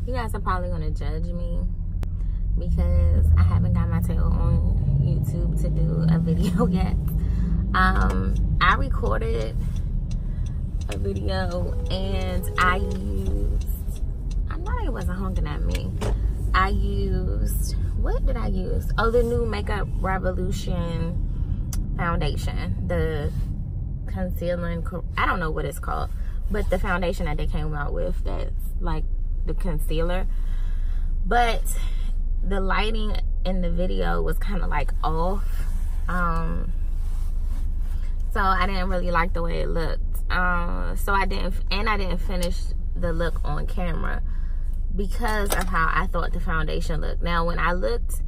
You guys are probably gonna judge me because I haven't got my tail on YouTube to do a video yet. I recorded a video and I know it wasn't honking at me. I used, what did I use? Oh, the new Makeup Revolution foundation, the concealing, I don't know what it's called, but the foundation that they came out with, that's like the concealer. But the lighting in the video was kind of like off, so I didn't really like the way it looked. So I didn't finish the look on camera because of how I thought the foundation looked. Now when I looked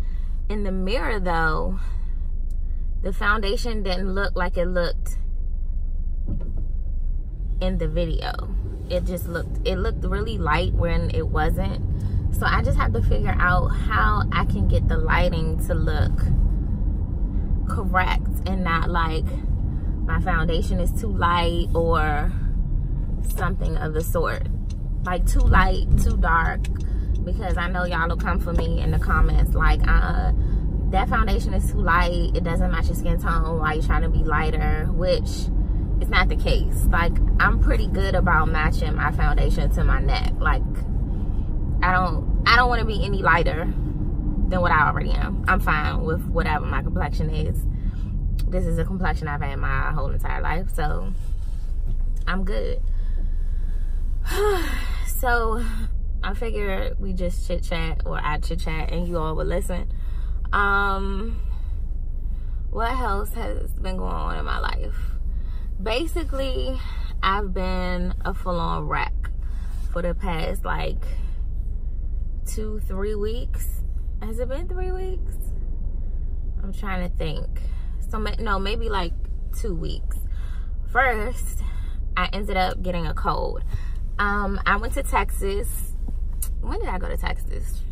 in the mirror though, the foundation didn't look like it looked in the video. It looked really light when it wasn't. So I just have to figure out how I can get the lighting to look correct and not like my foundation is too light or something of the sort. Like too light, too dark, because I know y'all will come for me in the comments like, that foundation is too light, it doesn't match your skin tone, why you trying to be lighter, which is not the case. Like, I'm pretty good about matching my foundation to my neck. Like, I don't want to be any lighter than what I already am. I'm fine with whatever my complexion is. This is a complexion I've had my whole entire life, so I'm good. So I figured we just chit chat, or I chit chat and you all would listen. What else has been going on in my life? Basically, I've been a full-on wreck for the past like 2-3 weeks. Has it been 3 weeks? I'm trying to think. So no, maybe like 2 weeks. First, I ended up getting a cold. I went to Texas. When did I go to Texas?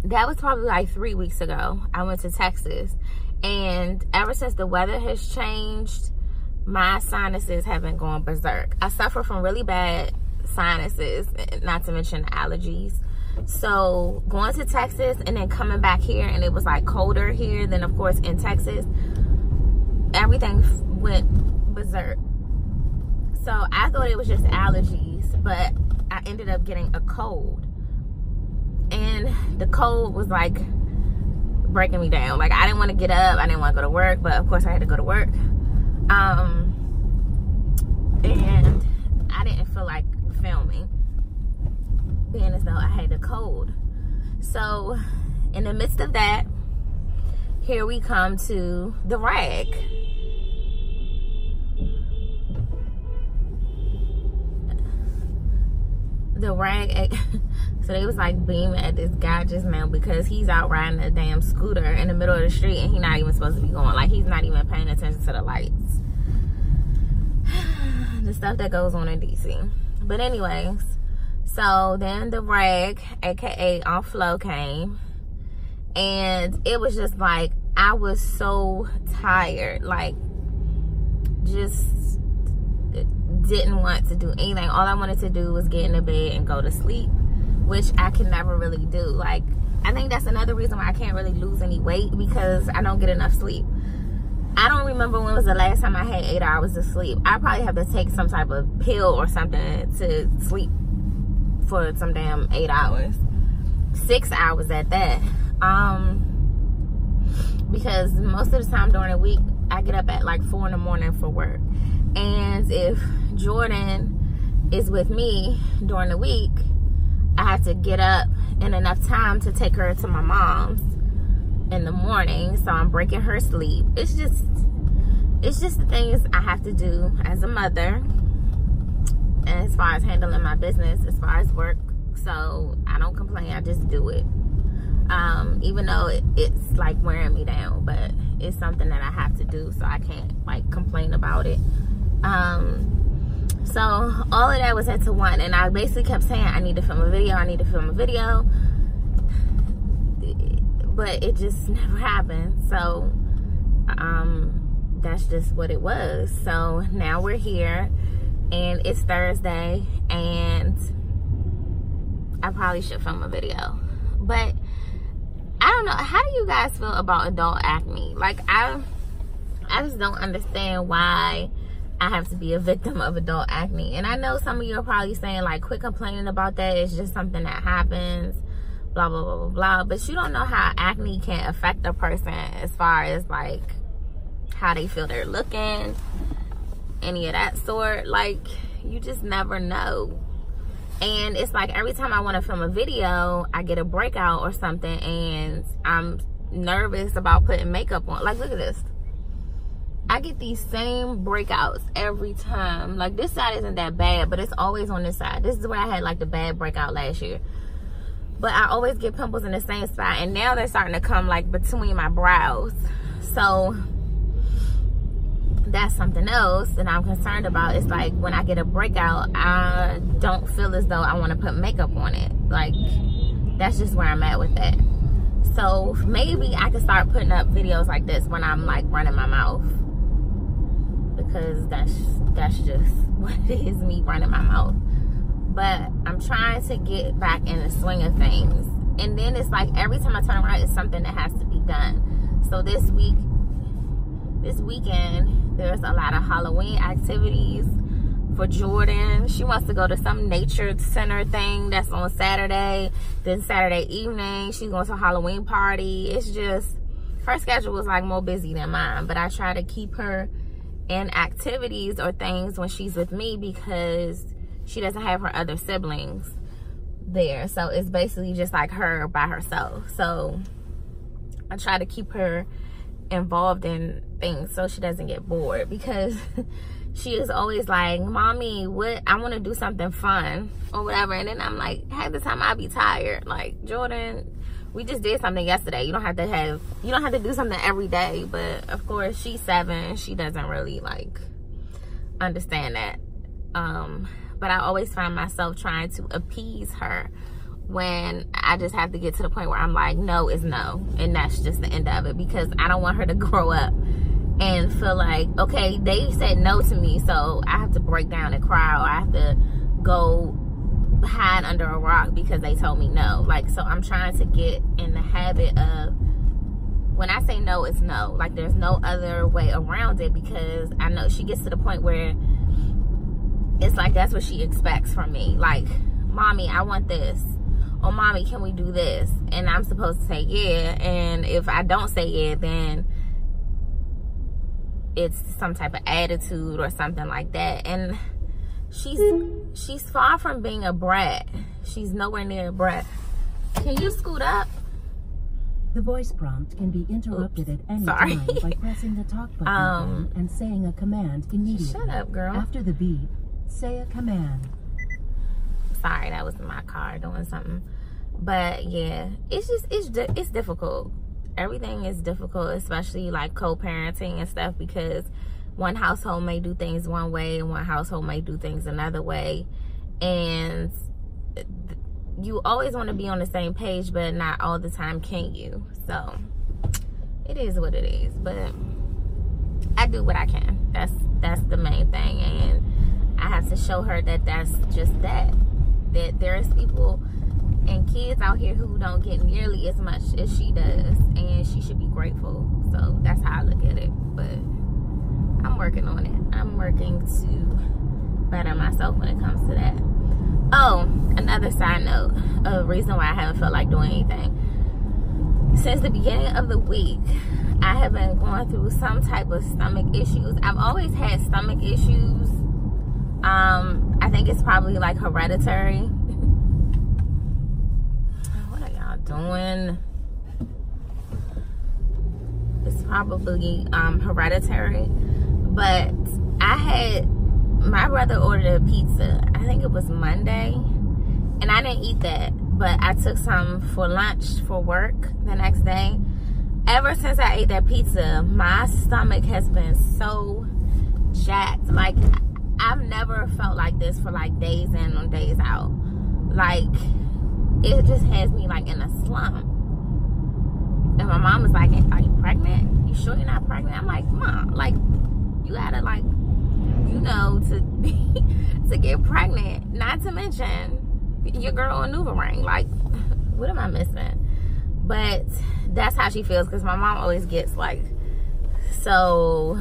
That was probably like 3 weeks ago. I went to Texas, and ever since the weather has changed, my sinuses have been going berserk. I suffer from really bad sinuses, not to mention allergies. So going to Texas and then coming back here, and it was like colder here than of course in Texas, everything went berserk. So I thought it was just allergies, but I ended up getting a cold, and the cold was like breaking me down. Like, I didn't want to get up, I didn't want to go to work, but of course I had to go to work. And I didn't feel like filming, being as though I had a cold. So in the midst of that, here we come to the rag. The rag. So they was like beaming at this guy just now because he's out riding a damn scooter in the middle of the street, and he's not even supposed to be going. Like, he's not even paying attention to the lights. The stuff that goes on in DC. But anyways, so then the rag, aka on Flo, came, and it was just like, I was so tired, like, just didn't want to do anything. All I wanted to do was get in the bed and go to sleep, which I can never really do. Like, I think that's another reason why I can't really lose any weight, because I don't get enough sleep. I don't remember when was the last time I had 8 hours of sleep. I probably have to take some type of pill or something to sleep for some damn 8 hours. 6 hours at that. Because most of the time during the week, I get up at like 4 in the morning for work. And if Jordan is with me during the week, I have to get up in enough time to take her to my mom's in the morning, so I'm breaking her sleep. It's just the things I have to do as a mother, and as far as handling my business, as far as work. So I don't complain, I just do it, even though it's like wearing me down, but it's something that I have to do, so I can't like complain about it. So all of that was into one, and I basically kept saying, I need to film a video, I need to film a video, but it just never happened. So that's just what it was. So now we're here, and it's Thursday, and I probably should film a video. But I don't know, how do you guys feel about adult acne? Like, I just don't understand why I have to be a victim of adult acne. And I know some of you are probably saying, like, quit complaining about that, it's just something that happens, blah blah blah blah blah. But you don't know how acne can affect a person as far as like how they feel they're looking, any of that sort. Like, you just never know. And it's like every time I want to film a video, I get a breakout or something, and I'm nervous about putting makeup on. Like, look at this. I get these same breakouts every time. Like, this side isn't that bad, but it's always on this side. This is where I had like the bad breakout last year. But I always get pimples in the same spot, and now they're starting to come like between my brows. So that's something else that I'm concerned about. It's like when I get a breakout, I don't feel as though I want to put makeup on it. Like, that's just where I'm at with that. So maybe I could start putting up videos like this when I'm like running my mouth, because that's just what it is, me running my mouth. But I'm trying to get back in the swing of things. And then it's like every time I turn around, it's something that has to be done. So this weekend, there's a lot of Halloween activities for Jordan. She wants to go to some nature center thing that's on Saturday. Then Saturday evening, she's going to a Halloween party. It's just, her schedule was like more busy than mine. But I try to keep her in activities or things when she's with me, because she doesn't have her other siblings there. So it's basically just like her by herself. So I try to keep her involved in things so she doesn't get bored, because she is always like, Mommy, what, I want to do something fun or whatever. And then I'm like, half the time I'll be tired. Like, Jordan, we just did something yesterday. You don't have to do something every day. But of course, she's 7, she doesn't really like understand that. But I always find myself trying to appease her when I just have to get to the point where I'm like, no is no, and that's just the end of it, because I don't want her to grow up and feel like, okay, they said no to me, so I have to break down and cry, or I have to go hide under a rock because they told me no. Like, so I'm trying to get in the habit of, when I say no, it's no. Like, there's no other way around it, because I know she gets to the point where it's like that's what she expects from me. Like, Mommy, I want this. Or, Mommy, can we do this? And I'm supposed to say yeah. And if I don't say yeah, then it's some type of attitude or something like that. And she's far from being a brat. She's nowhere near a brat. Can you scoot up? The voice prompt can be interrupted at any time by pressing the talk button and saying a command immediately. Shut up, girl. After the beep, say a command. Sorry, that was my car doing something. But yeah, it's difficult. Everything is difficult, especially like co-parenting and stuff, because one household may do things one way and one household may do things another way. And you always want to be on the same page, but not all the time can you. So it is what it is. But I do what I can. That's the main thing. And I have to show her that that's just that there's people and kids out here who don't get nearly as much as she does, and she should be grateful. So that's how I look at it. But I'm working on it. I'm working to better myself when it comes to that. Oh, another side note, a reason why I haven't felt like doing anything. Since the beginning of the week, I have been going through some type of stomach issues. I've always had stomach issues. I think it's probably like hereditary. What are y'all doing? It's probably hereditary. But my brother ordered a pizza. I think it was Monday. And I didn't eat that. But I took some for lunch for work the next day. Ever since I ate that pizza, my stomach has been so jacked. Like, I've never felt like this for like days in and days out. Like, it just has me like in a slump. And my mom was like, "Are you pregnant? You sure you're not pregnant?" I'm like, "Mom, like, you gotta like, know, to get pregnant. Not to mention your girl on NuvaRing. Like, what am I missing? But that's how she feels, because my mom always gets like so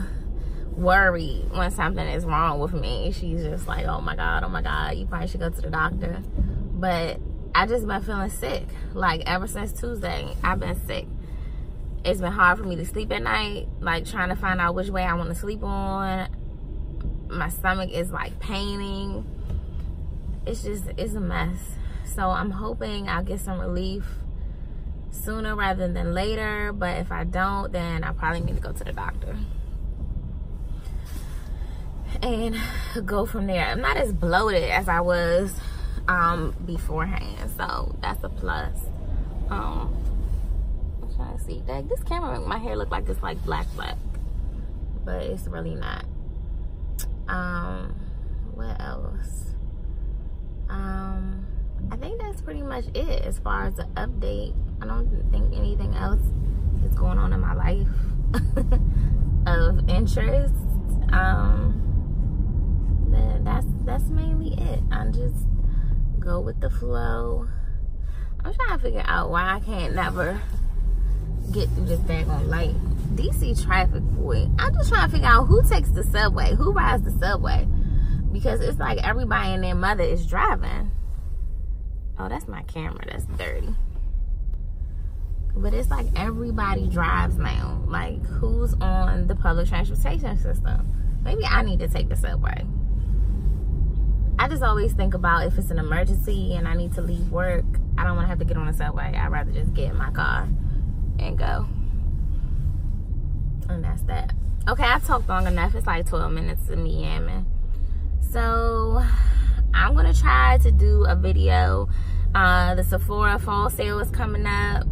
worried when something is wrong with me. She's just like, oh my god, you probably should go to the doctor. But I just been feeling sick. Like, ever since Tuesday, I've been sick. It's been hard for me to sleep at night, like trying to find out which way I want to sleep on. My stomach is like paining. It's a mess. So I'm hoping I'll get some relief sooner rather than later. But if I don't, then I probably need to go to the doctor and go from there. I'm not as bloated as I was beforehand, so that's a plus. I'm trying to see. Dang, this camera make my hair look like it's like black, but it's really not. What else? I think that's pretty much it as far as the update. I don't think anything else is going on in my life of interest. But that's mainly it. I just go with the flow. I'm trying to figure out why I can't never get through this daggone light. DC traffic, boy. I'm just trying to figure out who takes the subway, who rides the subway, because it's like everybody and their mother is driving. Oh, that's my camera. That's dirty. But it's like everybody drives now. Like, who's on the public transportation system? Maybe I need to take the subway. I just always think about if it's an emergency and I need to leave work, I don't want to have to get on the subway. I'd rather just get in my car and go. And that's that. Okay, I've talked long enough. It's like 12 minutes of me yamming. So I'm gonna try to do a video. The Sephora fall sale is coming up.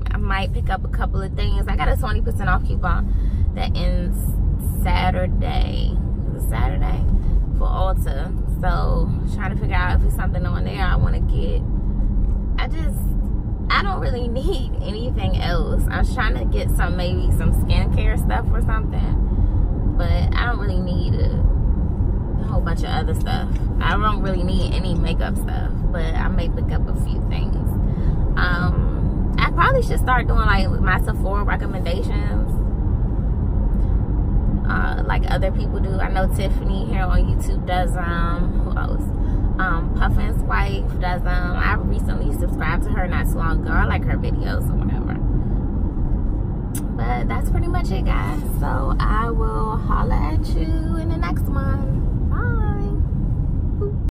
I might pick up a couple of things. I got a 20% off coupon that ends Saturday. Is it Saturday? For Ulta. So trying to figure out if it's something on there I want to get. I don't really need anything else. I was trying to get maybe some skincare stuff or something, but I don't really need a whole bunch of other stuff. I don't really need any makeup stuff, but I may pick up a few things. I probably should start doing like my Sephora recommendations, like other people do. I know Tiffany here on YouTube does them. Who else? Puffin's wife does them. I recently subscribed to her not too long ago. I like her videos or whatever. But that's pretty much it, guys. So I will holla at you